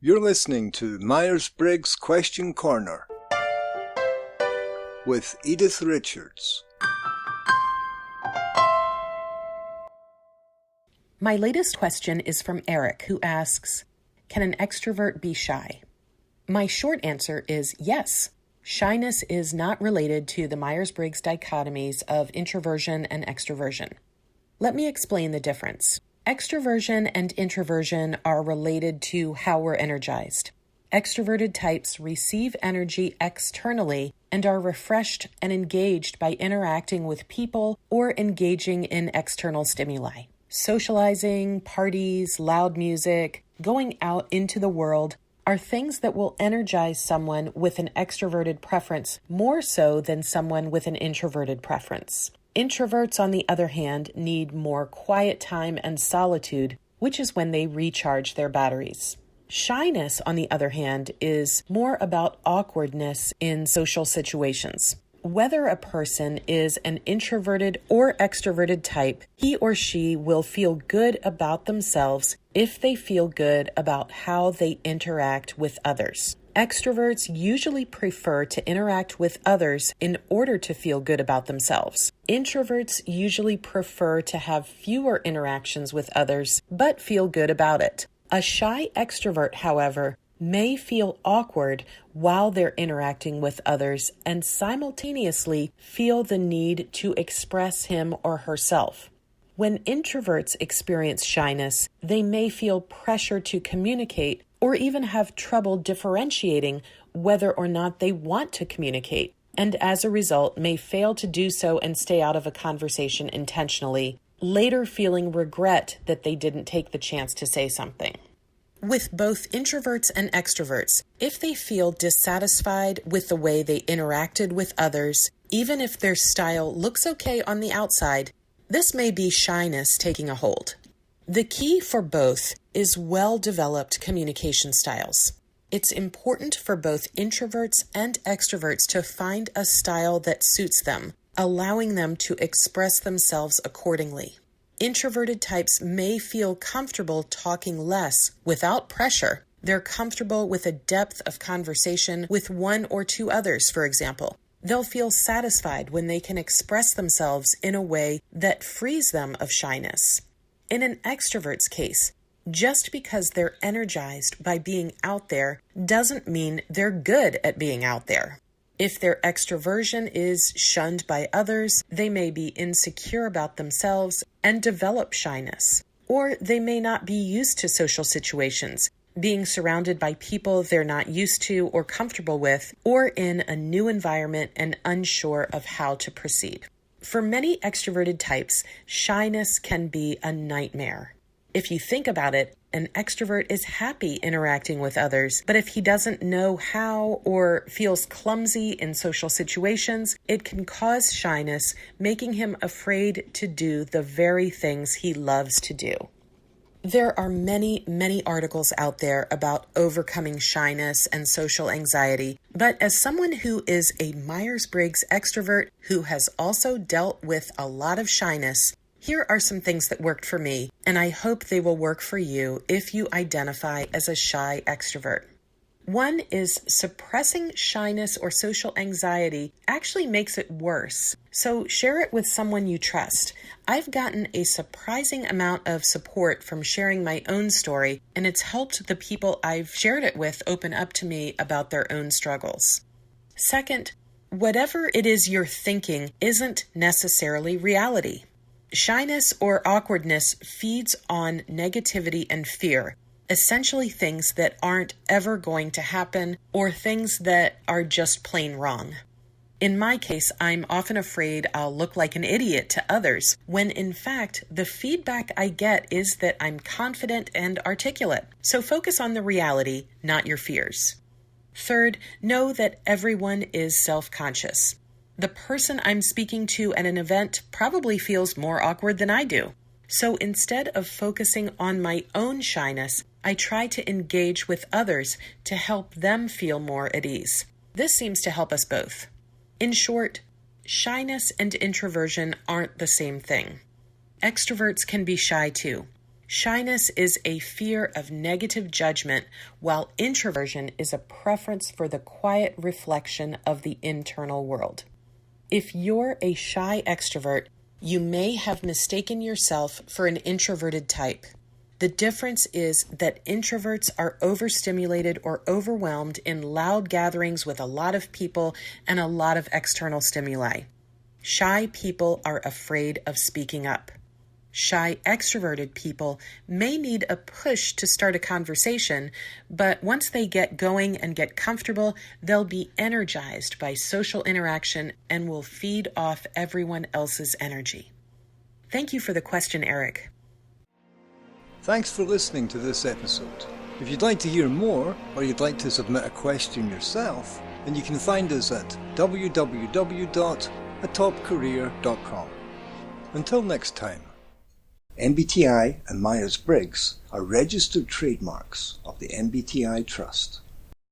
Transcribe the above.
You're listening to Myers-Briggs Question Corner with Edythe Richards. My latest question is from Eric, who asks, can an extrovert be shy? My short answer is yes. Shyness is not related to the Myers-Briggs dichotomies of introversion and extraversion. Let me explain the difference. Extraversion and introversion are related to how we're energized. Extroverted types receive energy externally and are refreshed and engaged by interacting with people or engaging in external stimuli. Socializing, parties, loud music, going out into the world are things that will energize someone with an extroverted preference more so than someone with an introverted preference. Introverts, on the other hand, need more quiet time and solitude, which is when they recharge their batteries. Shyness, on the other hand, is more about awkwardness in social situations. Whether a person is an introverted or extroverted type, he or she will feel good about themselves if they feel good about how they interact with others. Extroverts usually prefer to interact with others in order to feel good about themselves. Introverts usually prefer to have fewer interactions with others, but feel good about it. A shy extrovert, however, may feel awkward while they're interacting with others and simultaneously feel the need to express him or herself. When introverts experience shyness, they may feel pressure to communicate or even have trouble differentiating whether or not they want to communicate, and as a result may fail to do so and stay out of a conversation intentionally, later feeling regret that they didn't take the chance to say something. With both introverts and extroverts, if they feel dissatisfied with the way they interacted with others, even if their style looks okay on the outside, this may be shyness taking a hold. The key for both is well-developed communication styles. It's important for both introverts and extroverts to find a style that suits them, allowing them to express themselves accordingly. Introverted types may feel comfortable talking less without pressure. They're comfortable with a depth of conversation with one or two others, for example. They'll feel satisfied when they can express themselves in a way that frees them of shyness. In an extrovert's case, just because they're energized by being out there doesn't mean they're good at being out there. If their extroversion is shunned by others, they may be insecure about themselves and develop shyness. Or they may not be used to social situations, being surrounded by people they're not used to or comfortable with, or in a new environment and unsure of how to proceed. For many extroverted types, shyness can be a nightmare. If you think about it, an extrovert is happy interacting with others, but if he doesn't know how or feels clumsy in social situations, it can cause shyness, making him afraid to do the very things he loves to do. There are many articles out there about overcoming shyness and social anxiety, but as someone who is a Myers-Briggs extrovert who has also dealt with a lot of shyness, here are some things that worked for me, and I hope they will work for you if you identify as a shy extrovert. One is suppressing shyness or social anxiety actually makes it worse, so share it with someone you trust. I've gotten a surprising amount of support from sharing my own story, and it's helped the people I've shared it with open up to me about their own struggles. Second, whatever it is you're thinking isn't necessarily reality. Shyness or awkwardness feeds on negativity and fear, essentially things that aren't ever going to happen or things that are just plain wrong. In my case, I'm often afraid I'll look like an idiot to others, when in fact, the feedback I get is that I'm confident and articulate. So focus on the reality, not your fears. Third, know that everyone is self-conscious. The person I'm speaking to at an event probably feels more awkward than I do. So instead of focusing on my own shyness, I try to engage with others to help them feel more at ease. This seems to help us both. In short, shyness and introversion aren't the same thing. Extroverts can be shy too. Shyness is a fear of negative judgment, while introversion is a preference for the quiet reflection of the internal world. If you're a shy extrovert, you may have mistaken yourself for an introverted type. The difference is that introverts are overstimulated or overwhelmed in loud gatherings with a lot of people and a lot of external stimuli. Shy people are afraid of speaking up. Shy extroverted people may need a push to start a conversation, but once they get going and get comfortable, they'll be energized by social interaction and will feed off everyone else's energy. Thank you for the question, Eric. Thanks for listening to this episode. If you'd like to hear more, or you'd like to submit a question yourself, then you can find us at www.atopcareer.com. Until next time. MBTI and Myers-Briggs are registered trademarks of the MBTI Trust.